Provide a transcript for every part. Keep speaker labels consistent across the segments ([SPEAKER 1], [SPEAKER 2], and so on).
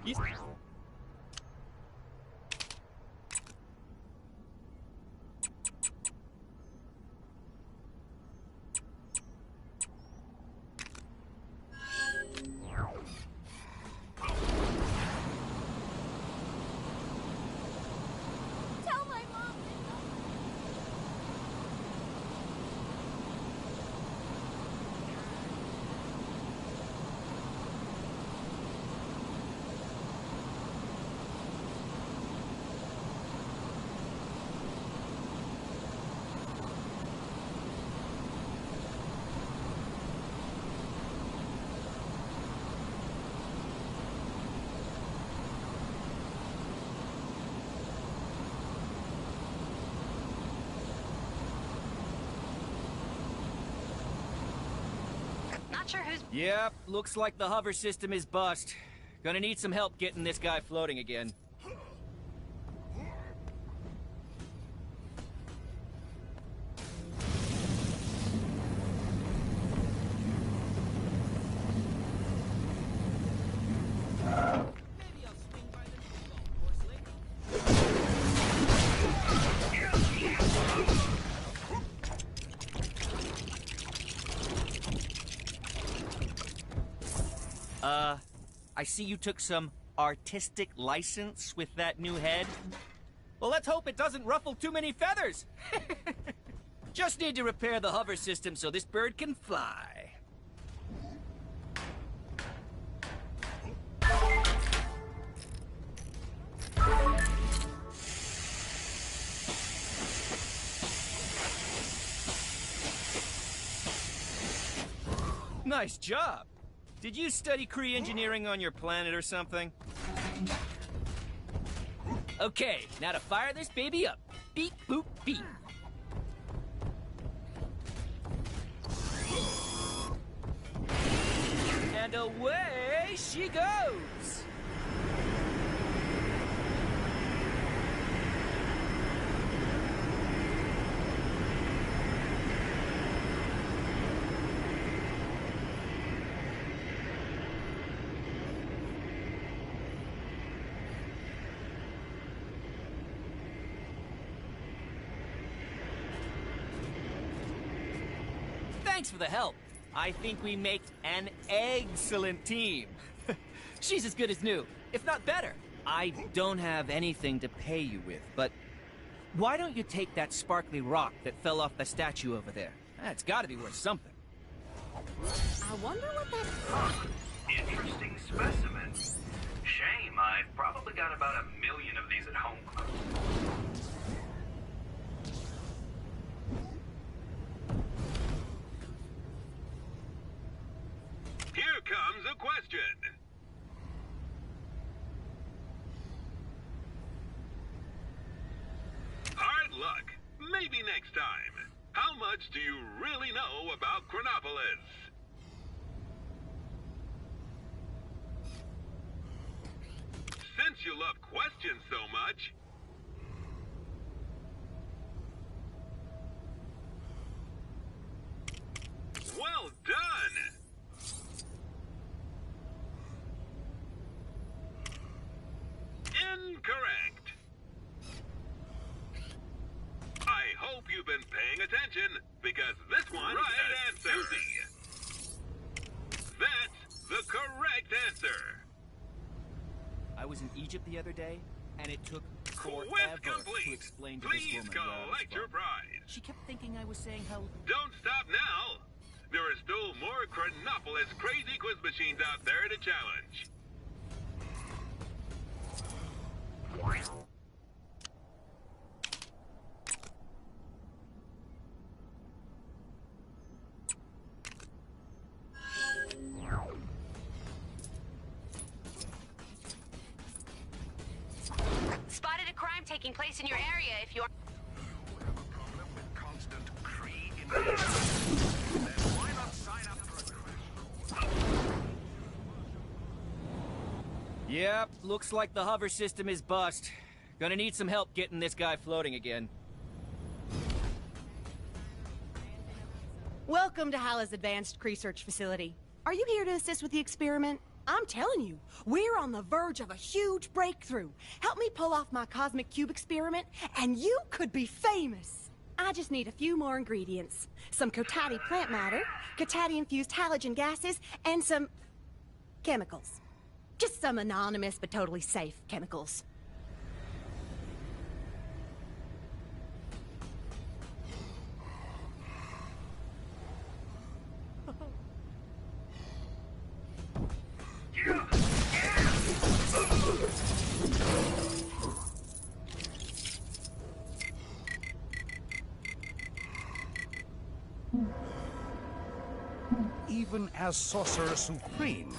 [SPEAKER 1] You...
[SPEAKER 2] Tell my mom.
[SPEAKER 3] Not sure who's...
[SPEAKER 1] Yep, looks like the hover system is bust. Gonna need some help getting this guy floating again. Maybe I'll swing by the golf course later. I see you took some artistic license with that new head. Well, let's hope it doesn't ruffle too many feathers. Just need to repair the hover system so this bird can fly. Nice job. Did you study Kree engineering on your planet or something? Okay, now to fire this baby up. Beep, boop, beep. And away she goes! Thanks for the help. I think we make an excellent team. She's as good as new, if not better. I don't have anything to pay you with, but why don't you take that sparkly rock that fell off the statue over there? It's gotta be worth something.
[SPEAKER 2] I wonder what that...
[SPEAKER 4] Interesting specimen. Shame, I've probably got about 1 million of these at home.
[SPEAKER 5] Here comes a question. Hard luck. Maybe next time. How much do you really know about Chronopolis? Since you love questions so much, well done! Incorrect. I hope you've been paying attention, because this one right answer. That's the correct answer.
[SPEAKER 1] I was in Egypt the other day, and it took forever
[SPEAKER 5] Quest
[SPEAKER 1] to
[SPEAKER 5] complete.
[SPEAKER 1] explain to
[SPEAKER 5] Please
[SPEAKER 1] this woman where I was
[SPEAKER 5] collect your
[SPEAKER 1] from.
[SPEAKER 5] prize.
[SPEAKER 1] She kept thinking I was saying how...
[SPEAKER 5] Don't stop now. There are still more Chronopolis crazy quiz machines out there to challenge.
[SPEAKER 3] Spotted a crime taking place in your area if you're...
[SPEAKER 6] You have a problem with constant Kree invasion? Then why not sign up for a crash course?
[SPEAKER 1] Yep, looks like the hover system is bust. Gonna need some help getting this guy floating again.
[SPEAKER 2] Welcome to Hala's Advanced Kree Search Facility. Are you here to assist with the experiment? I'm telling you, we're on the verge of a huge breakthrough. Help me pull off my cosmic cube experiment, and you could be famous. I just need a few more ingredients. Some Kotati plant matter, Kotati-infused halogen gases, and some chemicals. Just some anonymous but totally safe chemicals.
[SPEAKER 6] Even as Sorcerer Supreme,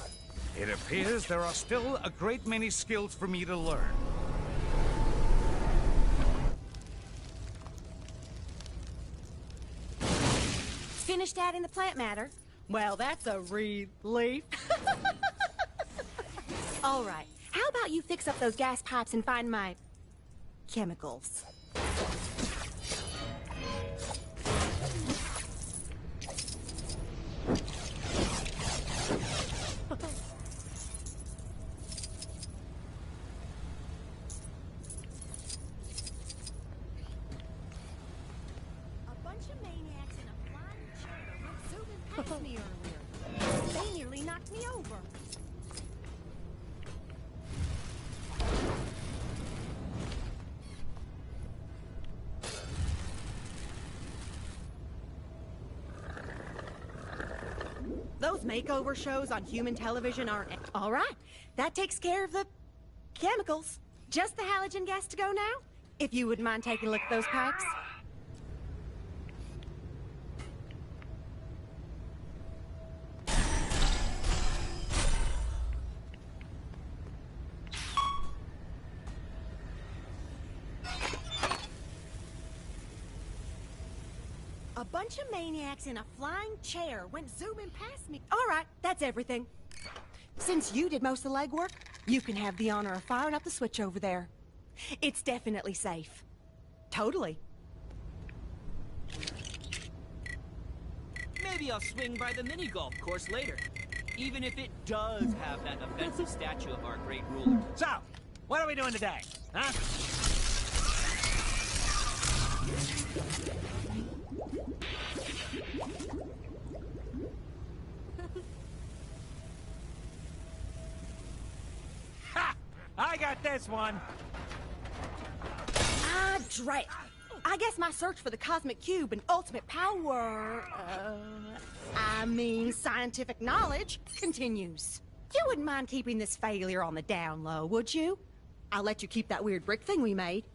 [SPEAKER 6] it appears there are still a great many skills for me to learn.
[SPEAKER 2] Finished adding the plant matter? Well, that's a relief. All right, how about you fix up those gas pipes and find my chemicals? Past me earlier. They nearly knocked me over. Those makeover shows on human television aren't... All right, that takes care of the chemicals. Just the halogen gas to go now? If you wouldn't mind taking a look at those pipes. A bunch of maniacs in a flying chair went zooming past me. All right, that's everything. Since you did most of the legwork, you can have the honor of firing up the switch over there. It's definitely safe. Totally.
[SPEAKER 1] Maybe I'll swing by the mini-golf course later. Even if it does have that offensive statue of our great ruler.
[SPEAKER 7] So, what are we doing today, huh? Ha! I got this one.
[SPEAKER 2] Ah, drat. I guess my search for the cosmic cube and ultimate power, scientific knowledge continues. You wouldn't mind keeping this failure on the down low, would you? I'll let you keep that weird brick thing we made.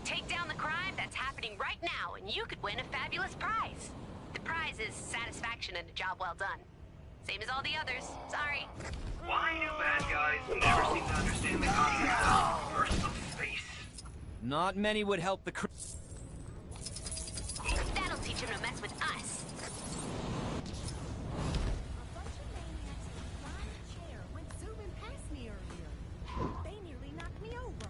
[SPEAKER 3] Take down the crime that's happening right now, and you could win a fabulous prize. The prize is satisfaction and a job well done. Same as all the others. Sorry.
[SPEAKER 4] Why do bad guys never seem to understand the concept of personal space?
[SPEAKER 1] Not many would help the
[SPEAKER 3] That'll teach him to mess with us.
[SPEAKER 2] A bunch of maniacs in a flying chair went zooming past me earlier. They nearly knocked me over.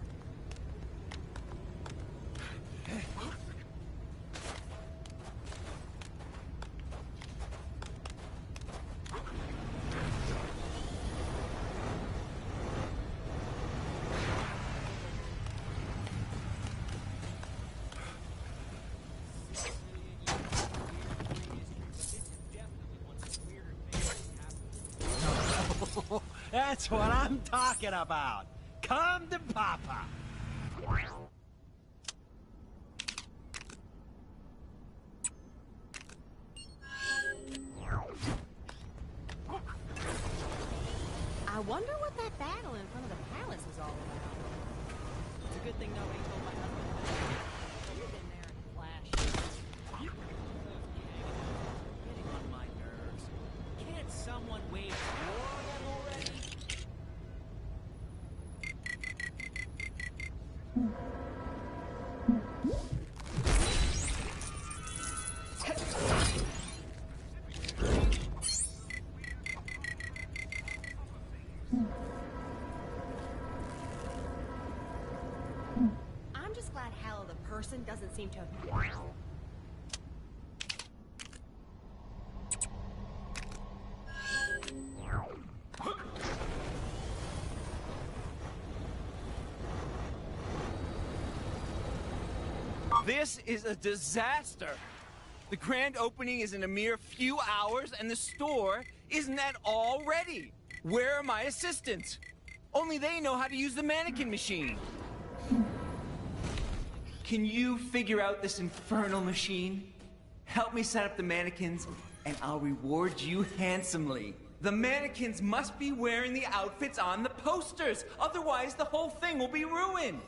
[SPEAKER 7] That's what I'm talking about. Come to Papa.
[SPEAKER 2] I wonder what that battle in front of the palace is all about.
[SPEAKER 1] It's a good thing nobody told my husband. You've been there in a flash. Getting on my nerves. Can't someone wage war on them already?
[SPEAKER 2] I'm just glad Hal the person doesn't seem to have...
[SPEAKER 1] This is a disaster. The grand opening is in a mere few hours, and the store isn't at all ready. Where are my assistants? Only they know how to use the mannequin machine. Can you figure out this infernal machine? Help me set up the mannequins, and I'll reward you handsomely. The mannequins must be wearing the outfits on the posters, otherwise the whole thing will be ruined.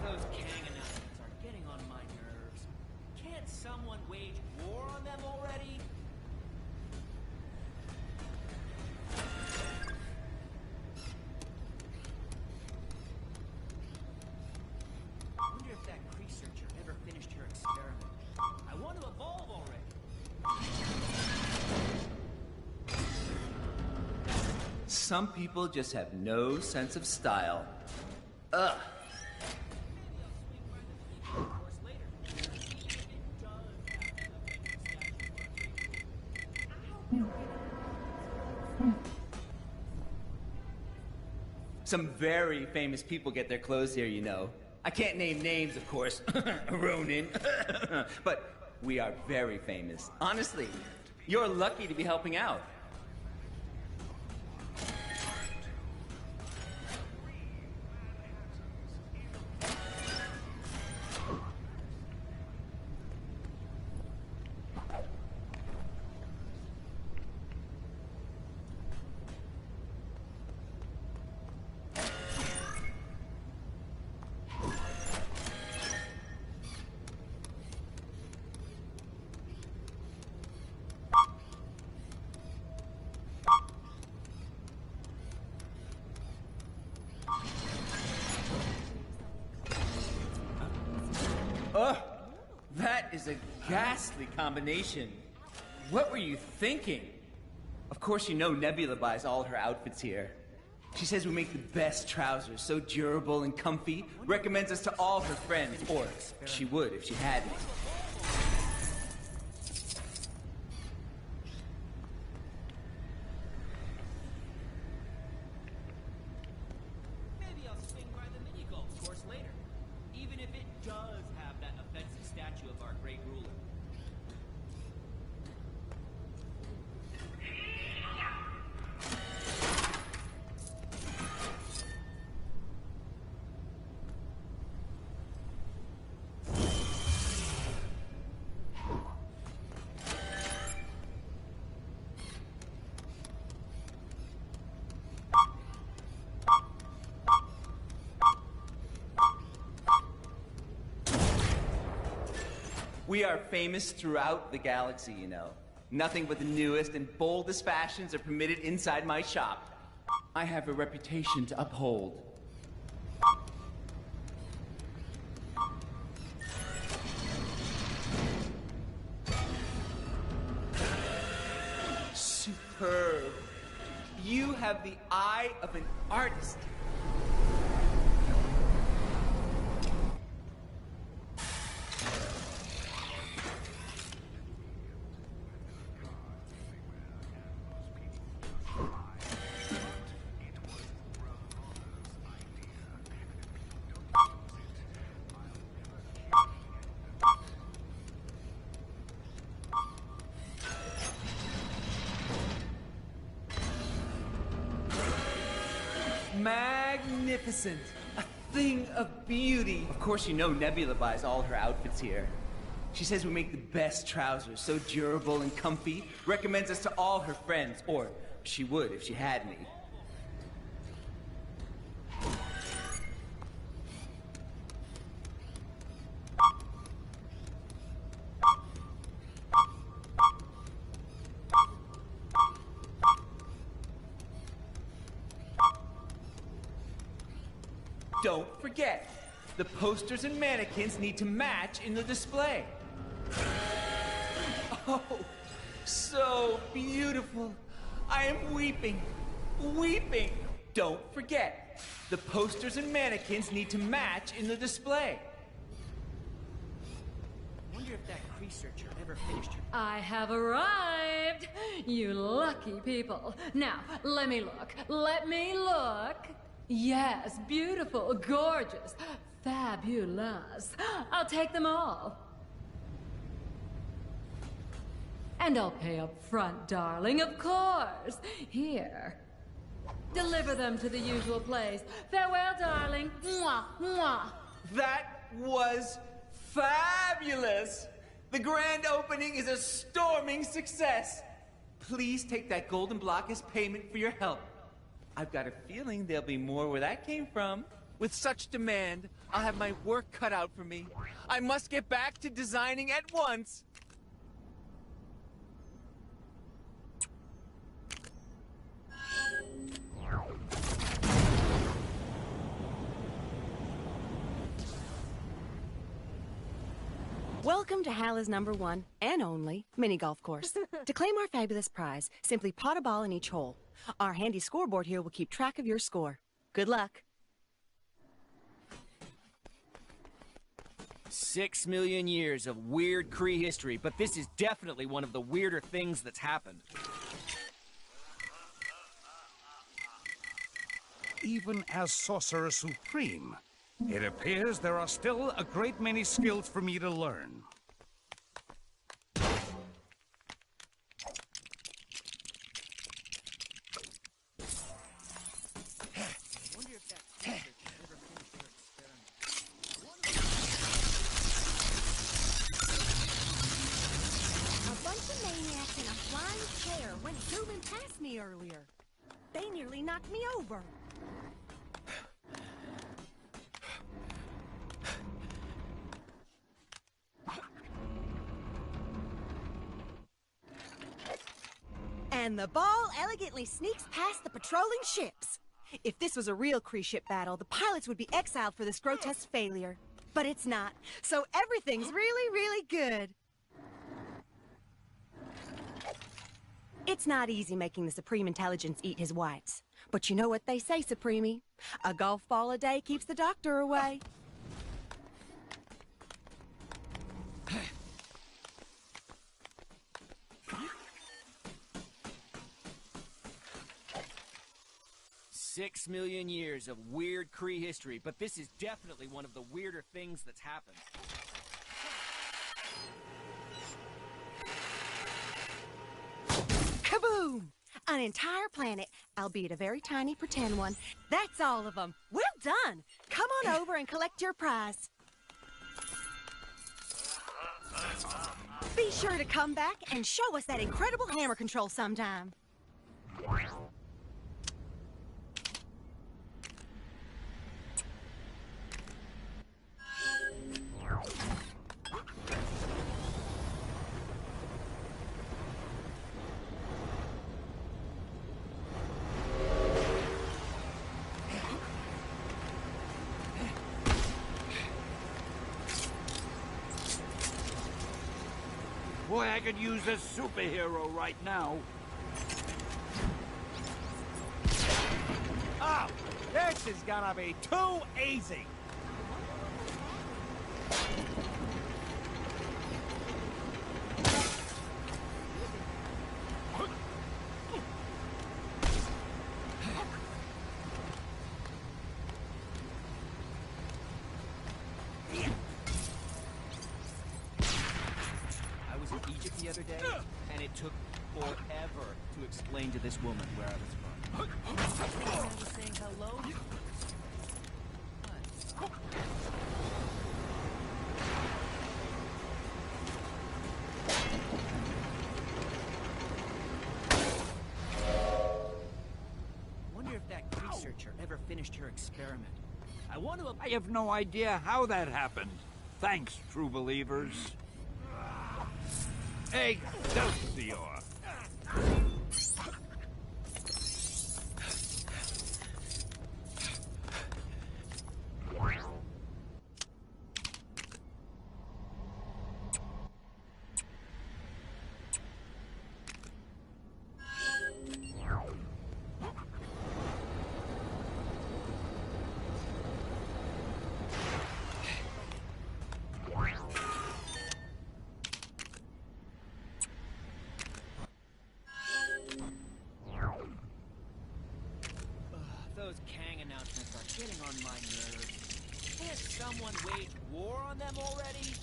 [SPEAKER 1] Those Kang announcements are getting on my nerves. Can't someone wage war on them already? I wonder if that researcher ever finished her experiment. I want to evolve already. Some people just have no sense of style. Ugh. Some very famous people get their clothes here, you know. I can't name names, of course. Ronin. But we are very famous. Honestly, you're lucky to be helping out. Ugh! That is a ghastly combination. What were you thinking? Of course you know Nebula buys all her outfits here. She says we make the best trousers, so durable and comfy, recommends us to all her friends, or she would if she had me. Maybe I'll swing by the mini-golf course later, even if it does have that offensive statue of our great ruler. We are famous throughout the galaxy, you know. Nothing but the newest and boldest fashions are permitted inside my shop. I have a reputation to uphold. Superb. You have the eye of an artist. Magnificent. A thing of beauty. Of course you know Nebula buys all her outfits here. She says we make the best trousers, so durable and comfy, recommends us to all her friends, or she would if she had me.
[SPEAKER 8] don't forget, the posters and mannequins need to match in the display. Oh, so beautiful. I am weeping, weeping. Don't forget, the posters and mannequins need to match in the display.
[SPEAKER 1] I wonder if that researcher ever finished her.
[SPEAKER 9] I have arrived! You lucky people. Now, let me look. Let me look. Yes, beautiful, gorgeous, fabulous. I'll take them all. And I'll pay up front, darling, of course. Here. Deliver them to the usual place. Farewell, darling. Mwah, mwah.
[SPEAKER 8] That was fabulous! The grand opening is a storming success. Please take that golden block as payment for your help. I've got a feeling there'll be more where that came from. With such demand, I'll have my work cut out for me. I must get back to designing at once.
[SPEAKER 2] Welcome to Hala's #1 and only mini golf course. To claim our fabulous prize, simply pot a ball in each hole. Our handy scoreboard here will keep track of your score. Good luck.
[SPEAKER 1] 6 million years of weird Kree history, but this is definitely one of the weirder things that's happened.
[SPEAKER 6] Even as Sorcerer Supreme, it appears there are still a great many skills for me to learn.
[SPEAKER 2] A bunch of maniacs in a flying chair went zooming past me earlier. They nearly knocked me over. And the ball elegantly sneaks past the patrolling ships. If this was a real Kree ship battle, the pilots would be exiled for this grotesque failure. But it's not, so everything's really, really good. It's not easy making the Supreme Intelligence eat his whites. But you know what they say, Supreme? A golf ball a day keeps the doctor away.
[SPEAKER 1] Six million years of weird Kree history, but this is definitely one of the weirder things that's happened.
[SPEAKER 2] Kaboom! An entire planet, albeit a very tiny pretend one. That's all of them. Well done! Come on over and collect your prize. Be sure to come back and show us that incredible hammer control sometime.
[SPEAKER 10] Boy, I could use a superhero right now.
[SPEAKER 7] Oh, this is gonna be too easy.
[SPEAKER 1] The other day, and it took forever to explain to this woman where I was from. I was saying hello. Wonder if that researcher ever finished her experiment.
[SPEAKER 10] I have no idea how that happened. Thanks, true believers. Excelsior!
[SPEAKER 1] are getting on my nerves. Can't someone wage war on them already?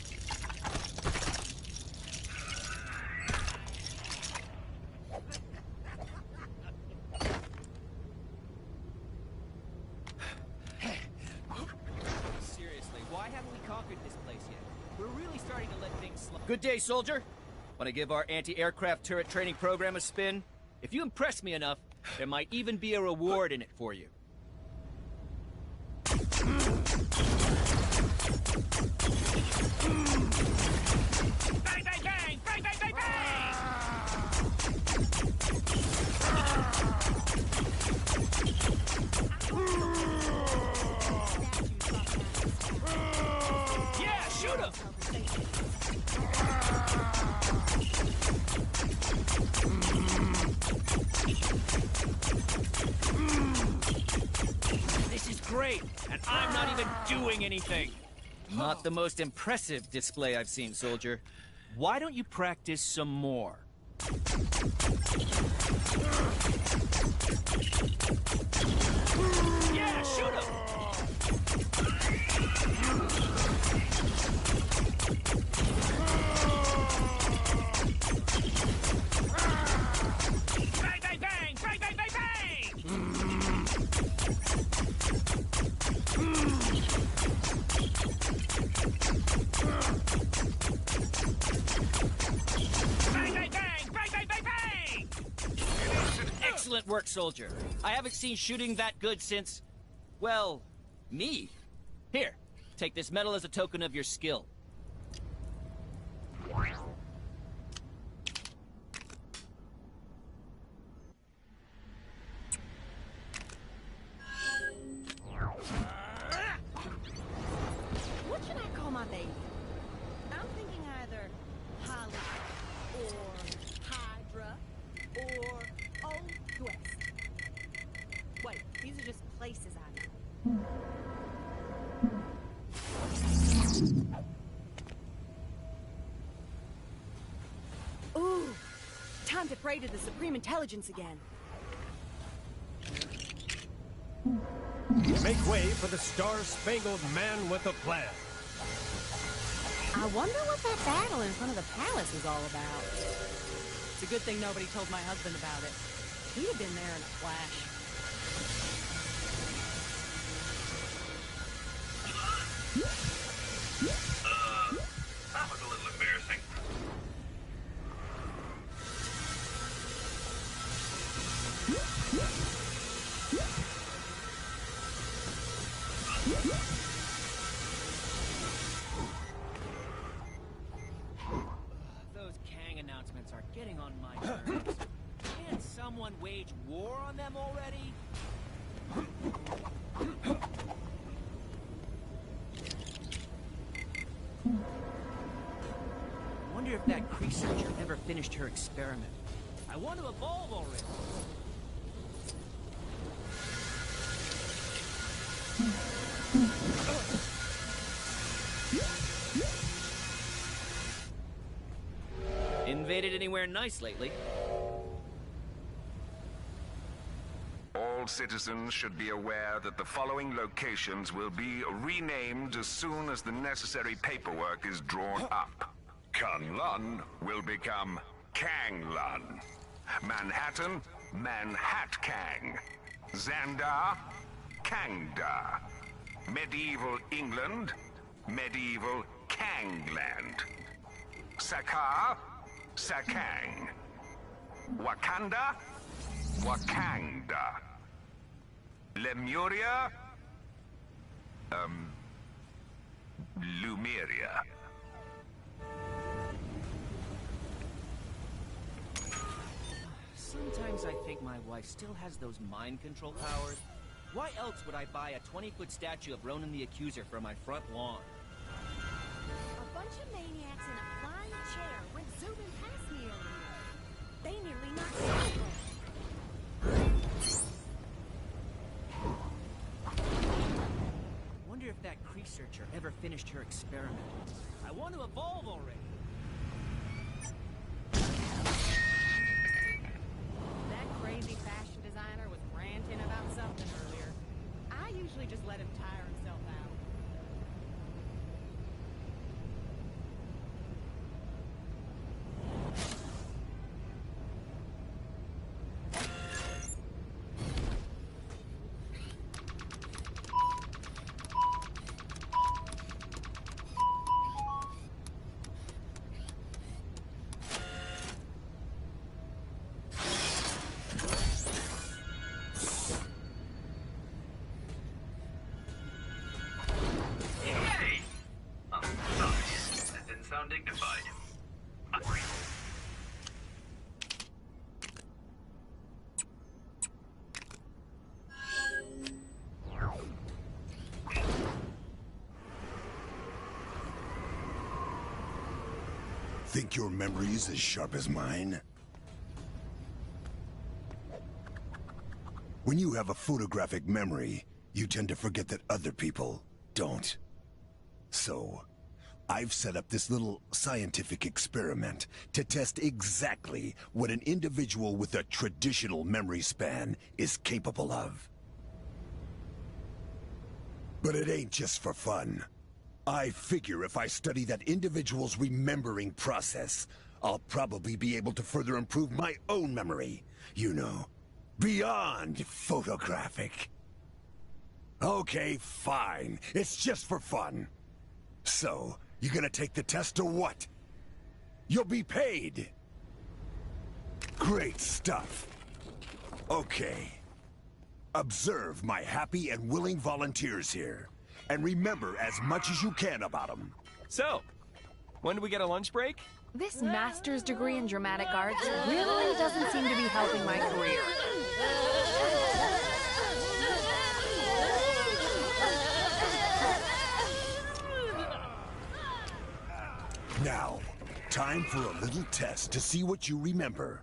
[SPEAKER 1] Seriously, why haven't we conquered this place yet? We're really starting to let things slide. Good day, soldier. Want to give our anti-aircraft turret training program a spin? If you impress me enough, there might even be a reward in it for you.
[SPEAKER 5] Bang, bang, bang! Bang, bang, bang, bang!
[SPEAKER 1] Yeah, shoot him! This is great, and I'm not even doing anything. Not the most impressive display I've seen, soldier. Why don't you practice some more? Yeah, shoot him! Bang, bang, bang! Bang, bang, bang, bang! Bang, bang, bang! Bang, bang, bang, bang! Excellent work, soldier. I haven't seen shooting that good since, well, me. Here, take this medal as a token of your skill.
[SPEAKER 2] What should I call my baby? I'm thinking either Holly, or Hydra, or Old West. Wait, these are just places I know. Ooh, time to pray to the Supreme Intelligence again.
[SPEAKER 7] Make way for the Star-Spangled Man with a Plan.
[SPEAKER 2] I wonder what that battle in front of the palace was all about. It's a good thing nobody told my husband about it. He'd have been there in a flash.
[SPEAKER 4] That was a little embarrassing.
[SPEAKER 1] Those Kang announcements are getting on my nerves. Can't someone wage war on them already? Wonder if that Kree searcher ever finished her experiment. I want to evolve already. Invaded anywhere nice lately?
[SPEAKER 6] All citizens should be aware that the following locations will be renamed as soon as the necessary paperwork is drawn up. Kunlun will become Kanglun. Manhattan, Manhatkang. Xandar, Kangda. Medieval England, Medieval Kangland. Sakaar, Sakang. Wakanda, Wakanda. Lemuria, Lumeria.
[SPEAKER 1] Sometimes I think my wife still has those mind control powers. Why else would I buy a 20-foot statue of Ronan the Accuser for my front lawn?
[SPEAKER 2] A bunch of maniacs in a flying chair went zooming past me earlier. They nearly knocked me over.
[SPEAKER 1] Wonder if that Kree searcher ever finished her experiment. I want to evolve already.
[SPEAKER 2] That crazy fashion designer was ranting about something earlier. I usually usually just let him tire himself out.
[SPEAKER 4] Dignified.
[SPEAKER 11] Think your memory's as sharp as mine? When you have a photographic memory, you tend to forget that other people don't. So, I've set up this little scientific experiment to test exactly what an individual with a traditional memory span is capable of. But it ain't just for fun. I figure if I study that individual's remembering process, I'll probably be able to further improve my own memory. You know, beyond photographic. Okay, fine. It's just for fun. So, you gonna take the test or what? You'll be paid! Great stuff. Okay. Observe my happy and willing volunteers here. And remember as much as you can about them.
[SPEAKER 12] So, when do we get a lunch break?
[SPEAKER 13] This master's degree in dramatic arts really doesn't seem to be helping my career.
[SPEAKER 11] Now, time for a little test to see what you remember.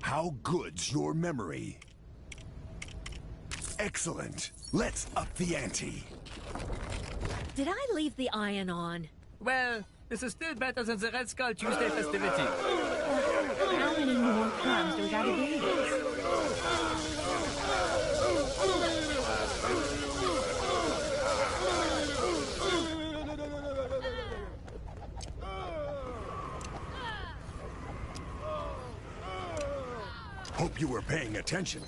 [SPEAKER 11] How good's your memory? Excellent. Let's up the ante.
[SPEAKER 14] Did I leave the iron on?
[SPEAKER 10] Well, this is still better than the Red Skull Tuesday festivity.
[SPEAKER 14] How many more times do we gotta do this?
[SPEAKER 11] Hope you were paying attention.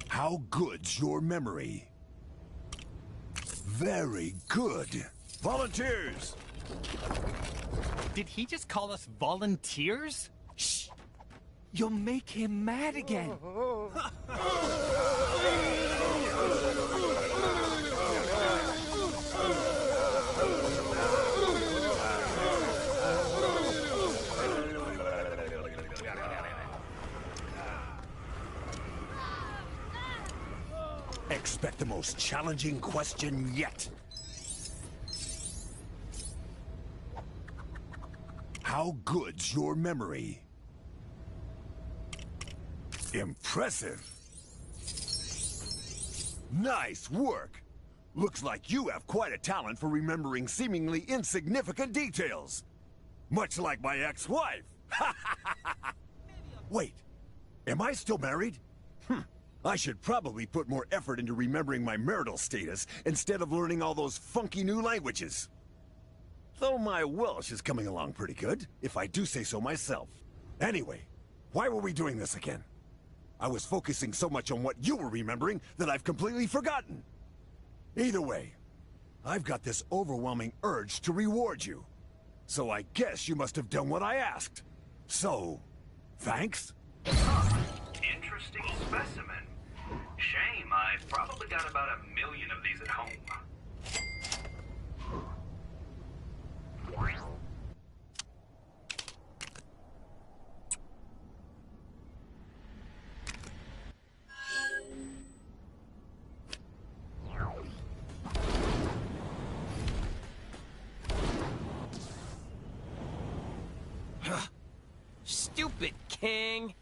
[SPEAKER 11] How good's your memory? Very good. Volunteers!
[SPEAKER 1] Did he just call us volunteers?
[SPEAKER 8] Shh! You'll make him mad again.
[SPEAKER 11] Expect the most challenging question yet. How good's your memory? Impressive. Nice work. Looks like you have quite a talent for remembering seemingly insignificant details. Much like my ex-wife. Wait, am I still married? I should probably put more effort into remembering my marital status instead of learning all those funky new languages. Though my Welsh is coming along pretty good, if I do say so myself. Anyway, why were we doing this again? I was focusing so much on what you were remembering that I've completely forgotten. Either way, I've got this overwhelming urge to reward you. So I guess you must have done what I asked. So, thanks?
[SPEAKER 4] Interesting specimen. Shame, I've probably got about 1 million of these at home.
[SPEAKER 12] Stupid king!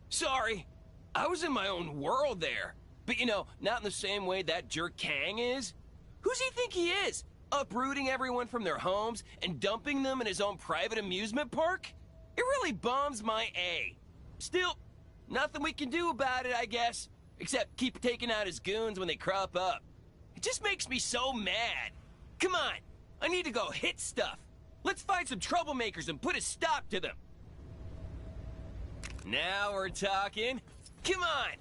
[SPEAKER 12] Sorry. I was in my own world there. But you know, not in the same way that jerk Kang is. Who's he think he is? Uprooting everyone from their homes and dumping them in his own private amusement park? It really bums my A. Still, nothing we can do about it, I guess. Except keep taking out his goons when they crop up. It just makes me so mad. Come on, I need to go hit stuff. Let's find some troublemakers and put a stop to them. Now we're talking. Come on!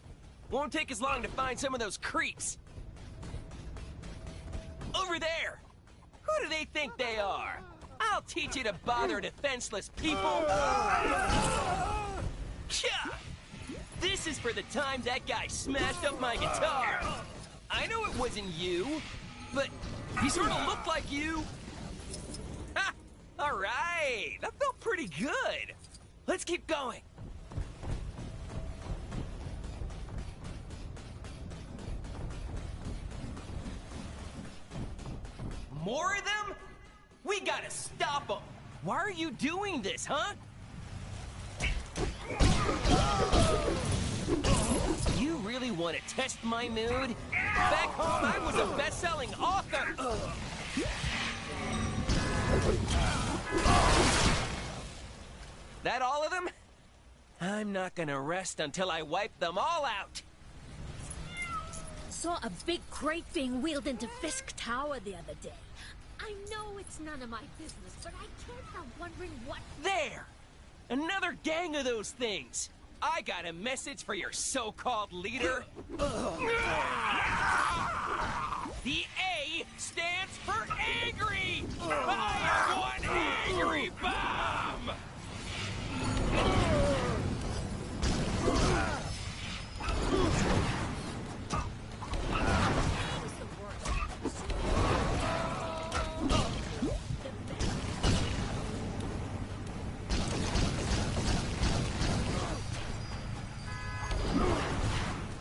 [SPEAKER 12] Won't take as long to find some of those creeps. Over there! Who do they think they are? I'll teach you to bother defenseless people! Tcha! This is for the time that guy smashed up my guitar! I know it wasn't you, but he sort of looked like you. Ha! Alright! That felt pretty good! Let's keep going! More of them? We gotta stop them! Why are you doing this, huh? You really want to test my mood? Back home, I was a best-selling author! That all of them? I'm not gonna rest until I wipe them all out!
[SPEAKER 14] Saw a big crate being wheeled into Fisk Tower the other day. I know it's none of my business, but I can't help wondering what...
[SPEAKER 12] There! Another gang of those things! I got a message for your so-called leader. The A stands for angry! I am one angry bomb!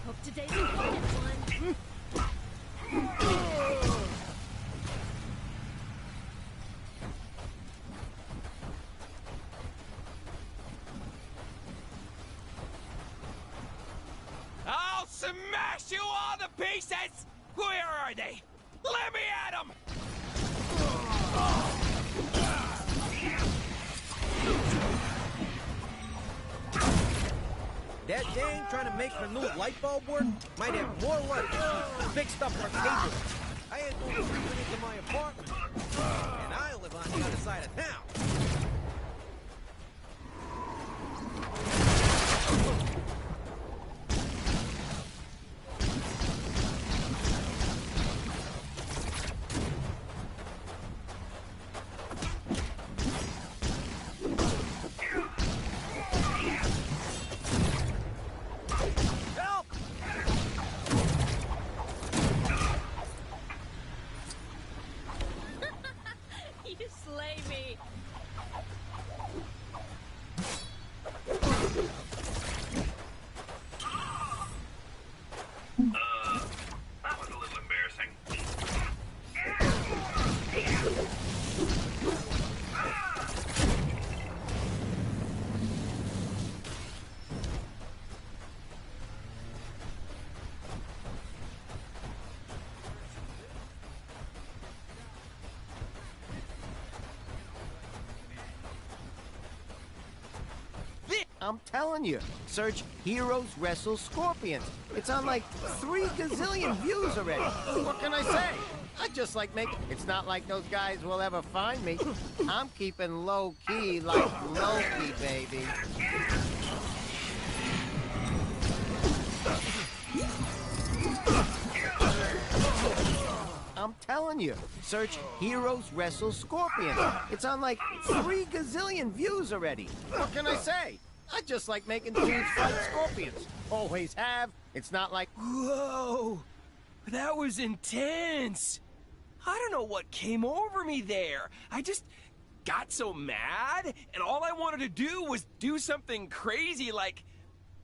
[SPEAKER 14] Hope today's a quiet one.
[SPEAKER 12] I'll smash you all to pieces! Where are they? Let me at them!
[SPEAKER 15] That dang trying to make her new light bulb work might have more luck if she fixed up her cable. I ain't going to creeping into my apartment, and I live on the other side of town.
[SPEAKER 14] You slay me.
[SPEAKER 4] That was a little embarrassing.
[SPEAKER 16] I'm telling you, search Heroes Wrestle Scorpions. It's on like 3 gazillion views already. What can I say? I just like making... It's not like those guys will ever find me. I'm keeping low-key like Loki, baby. I'm telling you, search Heroes Wrestle Scorpions. It's on like 3 gazillion views already. What can I say? I just like making dudes fight scorpions. Always have. It's not like...
[SPEAKER 12] Whoa! That was intense! I don't know what came over me there. I just got so mad, and all I wanted to do was do something crazy like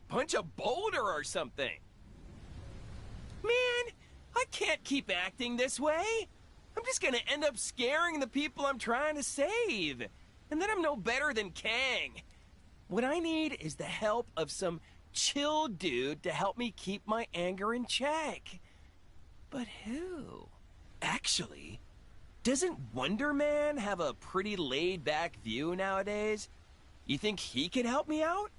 [SPEAKER 12] punch a boulder or something. Man, I can't keep acting this way. I'm just gonna end up scaring the people I'm trying to save. And then I'm no better than Kang. What I need is the help of some chill dude to help me keep my anger in check. But who? Actually, doesn't Wonder Man have a pretty laid-back view nowadays? You think he could help me out?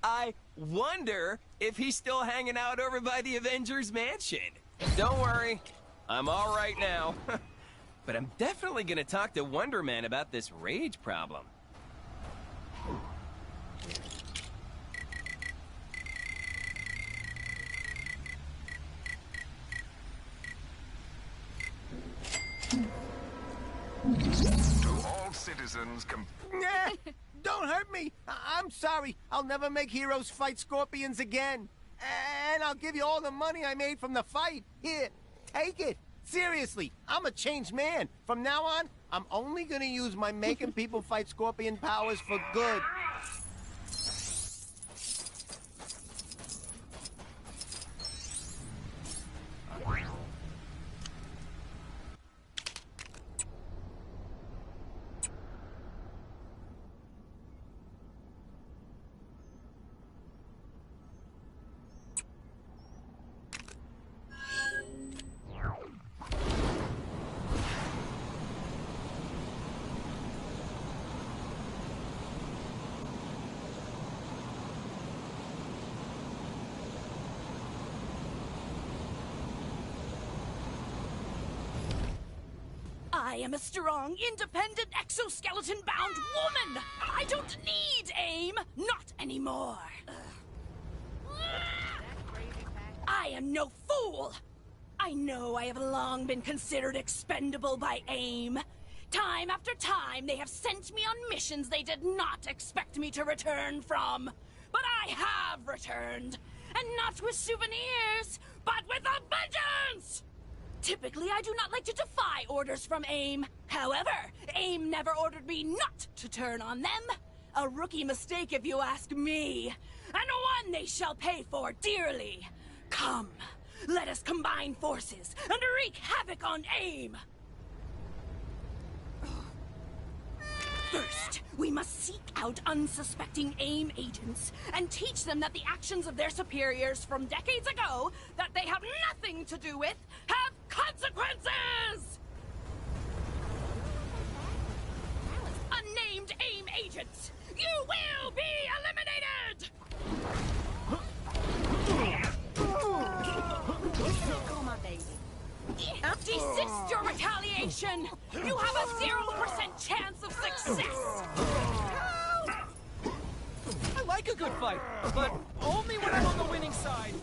[SPEAKER 12] I wonder if he's still hanging out over by the Avengers Mansion. Don't worry, I'm all right now. But I'm definitely gonna talk to Wonder Man about this rage problem.
[SPEAKER 6] To all citizens,
[SPEAKER 16] Nah, don't hurt me. I'm sorry. I'll never make heroes fight scorpions again. And I'll give you all the money I made from the fight. Here, take it. Seriously, I'm a changed man. From now on, I'm only gonna use my making people fight scorpion powers for good.
[SPEAKER 17] I am a strong, independent, exoskeleton-bound woman! I don't need AIM! Not anymore! I am no fool! I know I have long been considered expendable by AIM. Time after time, they have sent me on missions they did not expect me to return from. But I have returned! And not with souvenirs, but with a vengeance! Typically, I do not like to defy orders from AIM. However, AIM never ordered me not to turn on them. A rookie mistake, if you ask me. And one they shall pay for dearly. Come, let us combine forces and wreak havoc on AIM. First, we must seek out unsuspecting AIM agents and teach them that the actions of their superiors from decades ago that they have nothing to do with have consequences! Unnamed AIM agents, you will be eliminated!
[SPEAKER 2] Oh, my baby.
[SPEAKER 17] Desist your retaliation! You have a 0% chance of success!
[SPEAKER 1] I like a good fight, but only when I'm on the winning side.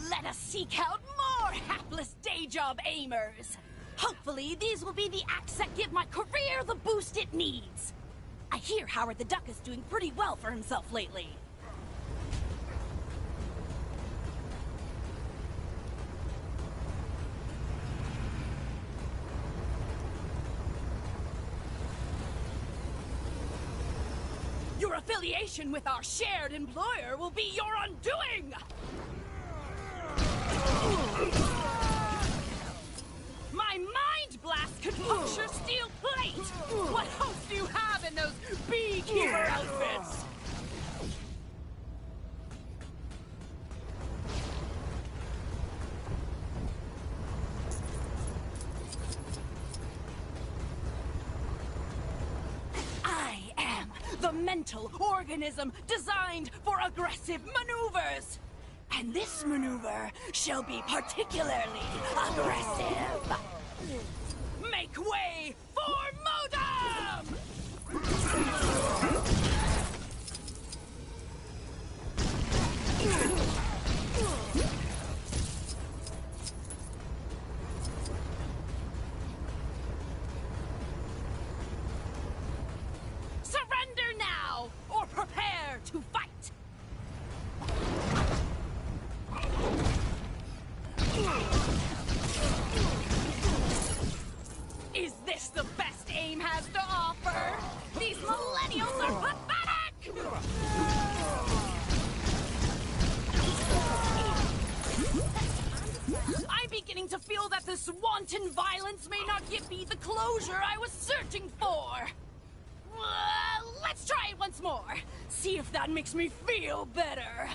[SPEAKER 17] Let us seek out more hapless day job aimers. Hopefully, these will be the acts that give my career the boost it needs. I hear Howard the Duck is doing pretty well for himself lately. Your affiliation with our shared employer will be your undoing! My mind blast could puncture steel plate! What hopes do you have in those beekeeper outfits? I am the mental organism designed for aggressive maneuvers! And this maneuver shall be particularly aggressive. Make way for Modem! Surrender now, or prepare to fight! Is this the best AIM has to offer? These millennials are pathetic! I'm beginning to feel that this wanton violence may not give me the closure I was searching for. Let's try it once more. See if that makes me feel better.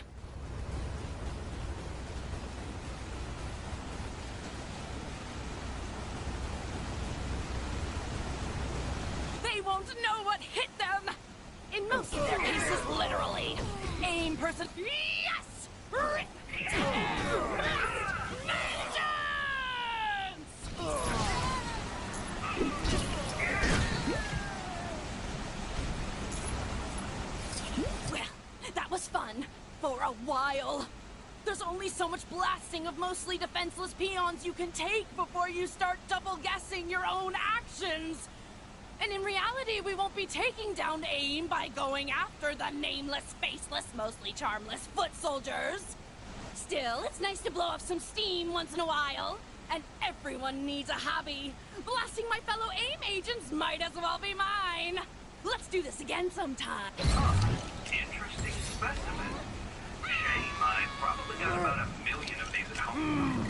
[SPEAKER 17] They they won't know what hit them. In most of their cases, literally. AIM person. Yes! Rip, tear, rest, vengeance! Well, that was fun. For a while. There's only so much blasting of mostly defenseless peons you can take before you start double-guessing your own actions. And in reality, we won't be taking down AIM by going after the nameless, faceless, mostly charmless foot soldiers. Still, it's nice to blow off some steam once in a while. And everyone needs a hobby. Blasting my fellow AIM agents might as well be mine. Let's do this again sometime.
[SPEAKER 4] Interesting specimen. Shame I probably got about 1 million of these at home.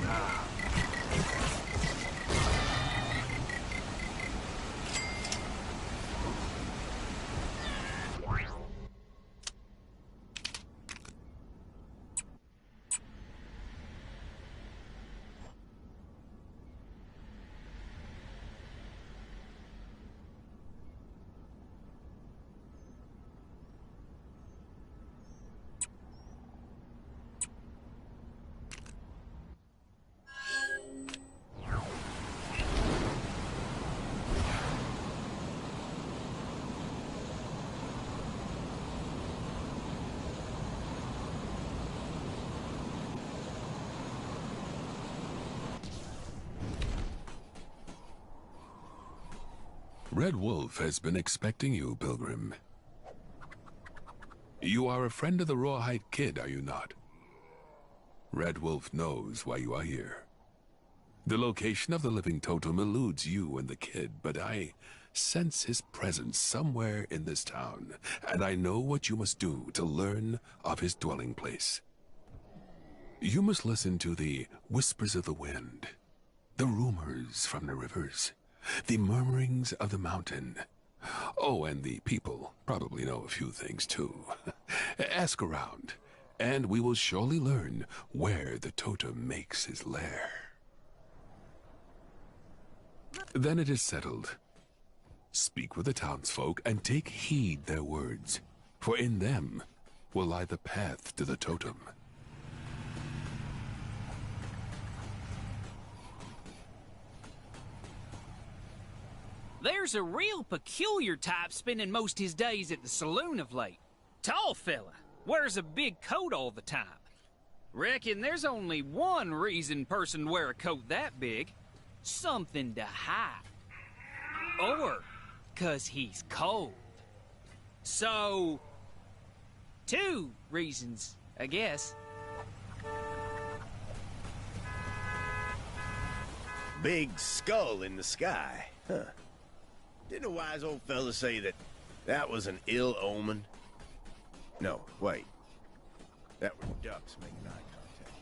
[SPEAKER 18] Red Wolf has been expecting you, Pilgrim. You are a friend of the Rawhide Kid, are you not? Red Wolf knows why you are here. The location of the living totem eludes you and the kid, but I sense his presence somewhere in this town, and I know what you must do to learn of his dwelling place. You must listen to the whispers of the wind, the rumors from the rivers, the murmurings of the mountain. Oh, and the people probably know a few things too. Ask around, and we will surely learn where the totem makes his lair. Then it is settled. Speak with the townsfolk and take heed their words, for in them will lie the path to the totem.
[SPEAKER 19] There's a real peculiar type spending most his days at the saloon of late. Tall fella, wears a big coat all the time. Reckon there's only one reason person wear a coat that big. Something to hide. Or 'cause he's cold. So, 2 reasons, I guess.
[SPEAKER 20] Big skull in the sky, huh? Didn't a wise old fella say that that was an ill omen? No, wait. That were ducks making eye contact.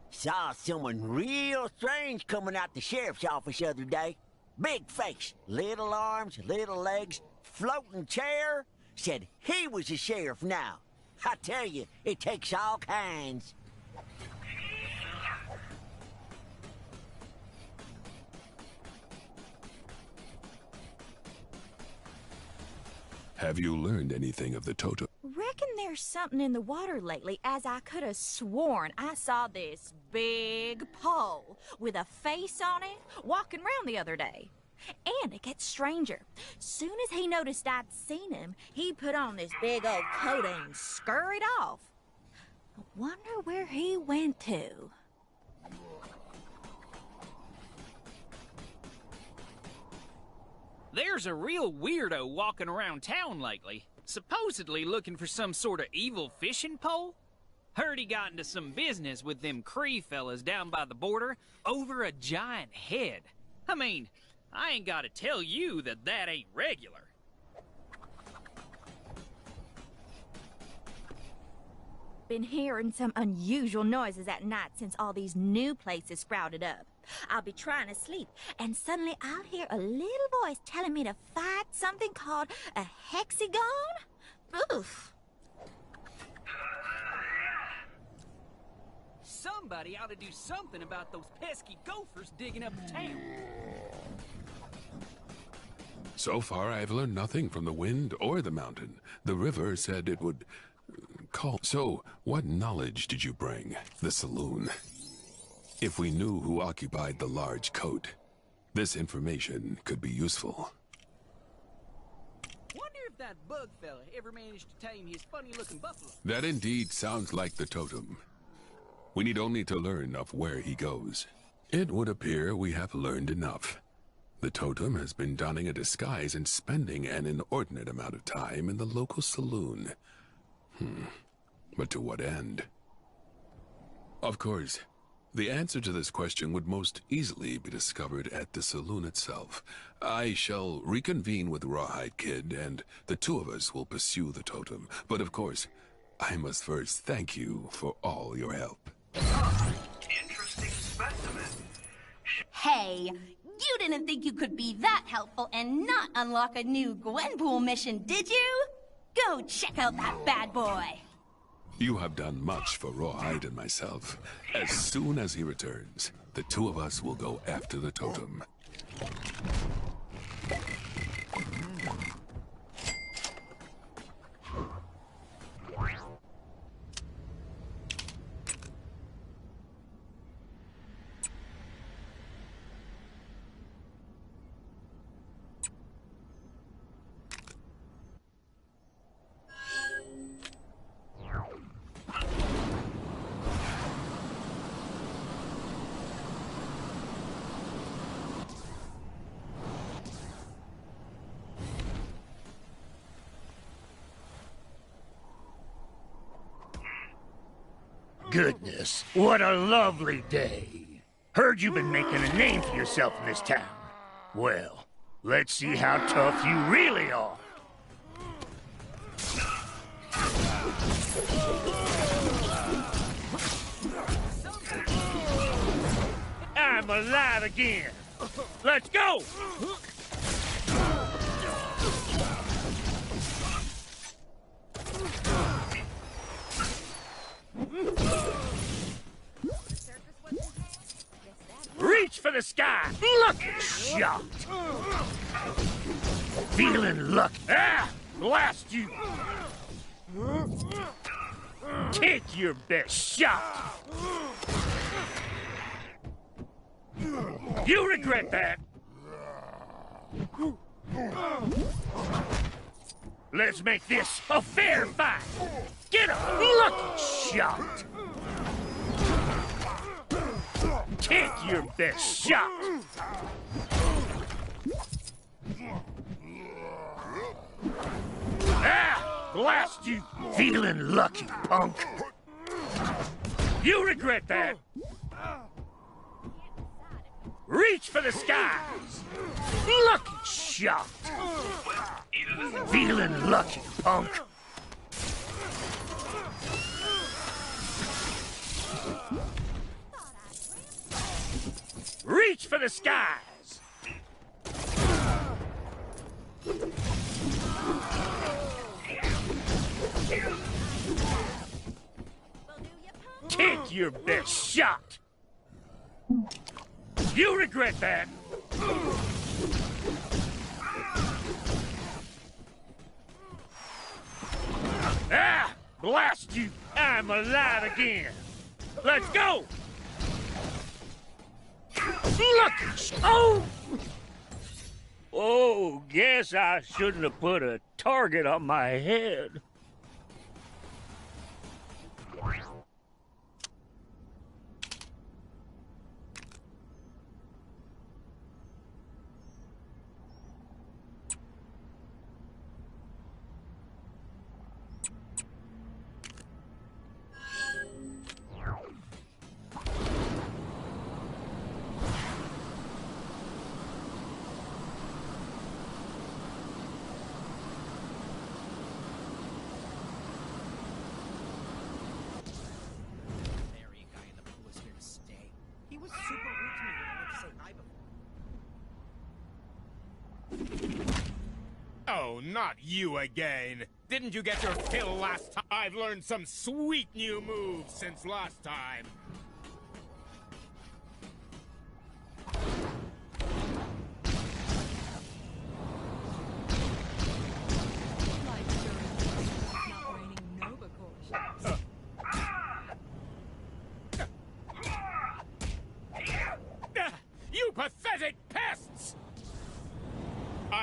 [SPEAKER 21] Saw someone real strange coming out the sheriff's office the other day. Big face, little arms, little legs, floating chair. Said he was the sheriff now. I tell you, it takes all kinds.
[SPEAKER 18] Have you learned anything of the totem?
[SPEAKER 22] Reckon there's something in the water lately, as I could have sworn I saw this big pole with a face on it walking around the other day. And it gets stranger. Soon as he noticed I'd seen him, he put on this big old coat and scurried off. I wonder where he went to.
[SPEAKER 19] There's a real weirdo walking around town lately, supposedly looking for some sort of evil fishing pole. Heard he got into some business with them Cree fellas down by the border over a giant head. I mean, I ain't gotta tell you that that ain't regular.
[SPEAKER 22] Been hearing some unusual noises at night since all these new places sprouted up. I'll be trying to sleep, and suddenly I'll hear a little voice telling me to fight something called a hexagon? Oof.
[SPEAKER 19] Somebody ought to do something about those pesky gophers digging up the town.
[SPEAKER 18] So far, I've learned nothing from the wind or the mountain. The river said it would call. So, what knowledge did you bring? The saloon. If we knew who occupied the large coat, this information could be useful.
[SPEAKER 19] Wonder if that bug fella ever managed to tame his funny-looking buffalo.
[SPEAKER 18] That indeed sounds like the totem. We need only to learn of where he goes. It would appear we have learned enough. The totem has been donning a disguise and spending an inordinate amount of time in the local saloon. But to what end? Of course, the answer to this question would most easily be discovered at the saloon itself. I shall reconvene with Rawhide Kid, and the two of us will pursue the totem. But of course, I must first thank you for all your help.
[SPEAKER 4] Interesting specimen.
[SPEAKER 17] Hey, you didn't think you could be that helpful and not unlock a new Gwenpool mission, did you? Go check out that bad boy.
[SPEAKER 18] You have done much for Rawhide and myself. As soon as he returns, the two of us will go after the totem.
[SPEAKER 3] Goodness, what a lovely day. Heard you've been making a name for yourself in this town. Well, let's see how tough you really are. I'm alive again. Let's go! Reach for the sky! Look at shot! Feeling lucky. Ah! Blast you! Take your best shot! You regret that! Let's make this a fair fight! Get a lucky shot! Take your best shot! Ah! Blast you! Feeling lucky, punk! You regret that! Reach for the skies! Lucky shot! Feeling lucky, punk! Reach for the skies! Take your best shot! You regret that! Ah! Blast you! I'm alive again! Let's go! Look! Oh! Oh, guess I shouldn't have put a target on my head.
[SPEAKER 9] Oh, not you again. Didn't you get your fill last time? I've learned some sweet new moves since last time.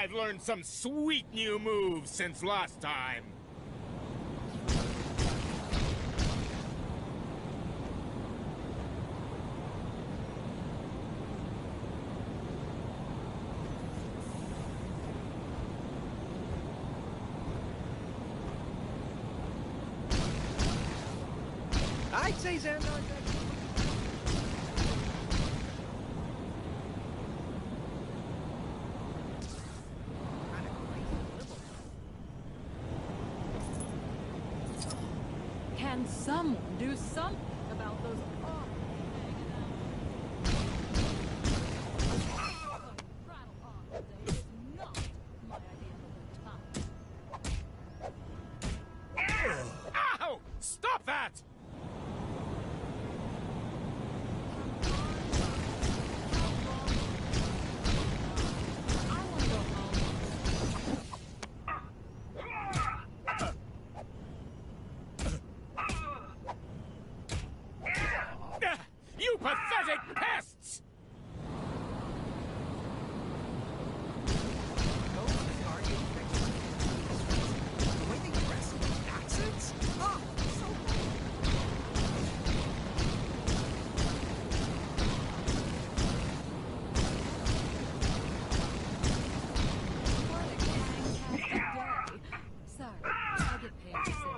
[SPEAKER 9] I've learned some sweet new moves since last time.
[SPEAKER 15] I'd say Xandar.
[SPEAKER 5] Can someone do something about those awful
[SPEAKER 9] Ow! Stop that! You pathetic pests!
[SPEAKER 15] The way they dress and those accents? Oh, so
[SPEAKER 5] Sorry, I get paid to say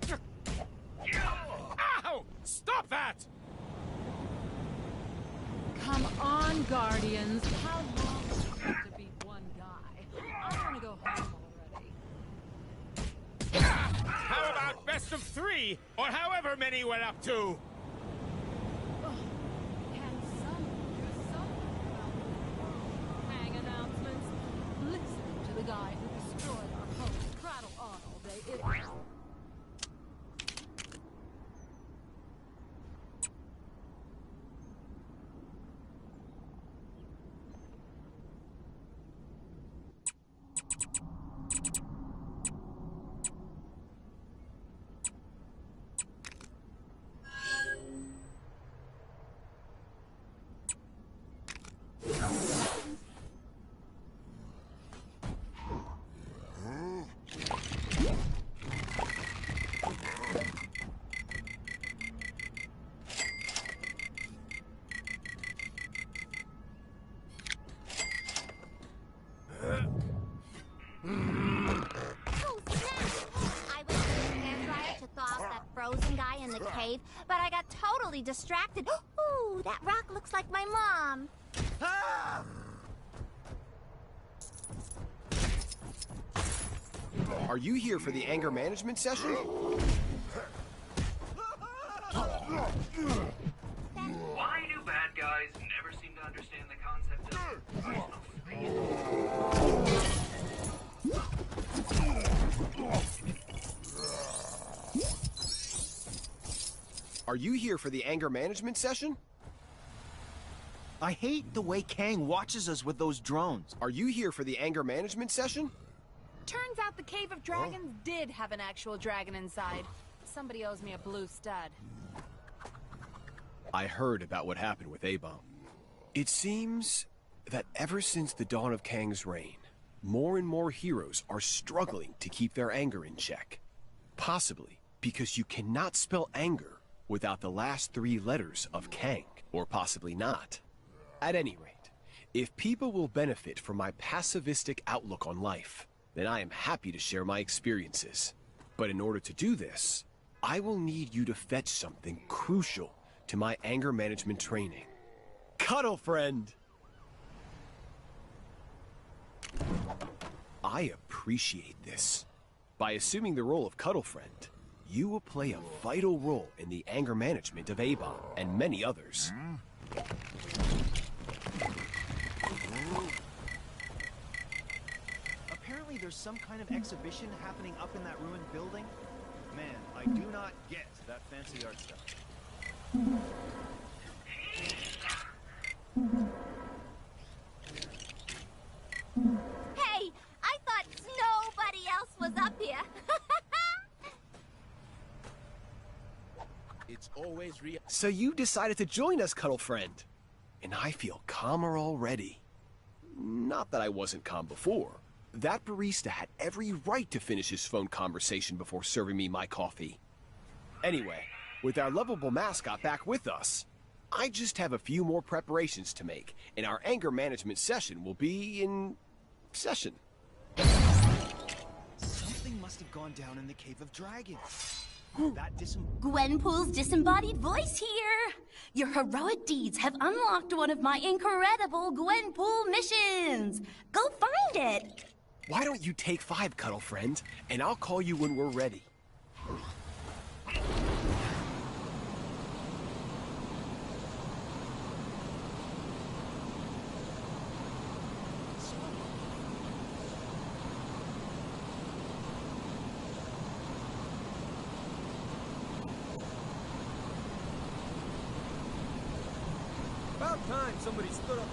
[SPEAKER 5] that.
[SPEAKER 9] Ow! Stop that!
[SPEAKER 5] Come on, Guardians. How long does it take to beat one guy? I want to go home already.
[SPEAKER 9] How about best of 3, or however many we're up to?
[SPEAKER 5] Can someone do something about the hang announcements? Listen to the guy who destroyed our home. Prattle on all day.
[SPEAKER 7] Frozen guy in the cave, but I got totally distracted. Ooh, that rock looks like my mom.
[SPEAKER 23] Are you here for the anger management session?
[SPEAKER 4] Why do bad guys never seem to understand the concept of personal
[SPEAKER 23] Are you here for the anger management session?
[SPEAKER 24] I hate the way Kang watches us with those drones.
[SPEAKER 23] Are you here for the anger management session?
[SPEAKER 13] Turns out the Cave of Dragons did have an actual dragon inside. Somebody owes me a blue stud.
[SPEAKER 23] I heard about what happened with A-Bomb. It seems that ever since the dawn of Kang's reign, more and more heroes are struggling to keep their anger in check. Possibly because you cannot spell anger without the last 3 letters of Kang, or possibly not. At any rate, if people will benefit from my pacifistic outlook on life, then I am happy to share my experiences. But in order to do this, I will need you to fetch something crucial to my anger management training. Cuddle Friend! I appreciate this. By assuming the role of Cuddle Friend, you will play a vital role in the anger management of A-Bomb and many others.
[SPEAKER 24] Apparently there's some kind of exhibition happening up in that ruined building. Man, I do not get that fancy art stuff.
[SPEAKER 7] Hey, I thought nobody else was up here.
[SPEAKER 23] It's always real. So you decided to join us, Cuddle Friend. And I feel calmer already. Not that I wasn't calm before. That barista had every right to finish his phone conversation before serving me my coffee. Anyway, with our lovable mascot back with us, I just have a few more preparations to make, and our anger management session will be in session.
[SPEAKER 24] Something must have gone down in the Cave of Dragons.
[SPEAKER 8] Gwenpool's disembodied voice here! Your heroic deeds have unlocked one of my incredible Gwenpool missions! Go find it!
[SPEAKER 23] Why don't you take 5, Cuddle Friend, and I'll call you when we're ready.
[SPEAKER 15] About time somebody stood up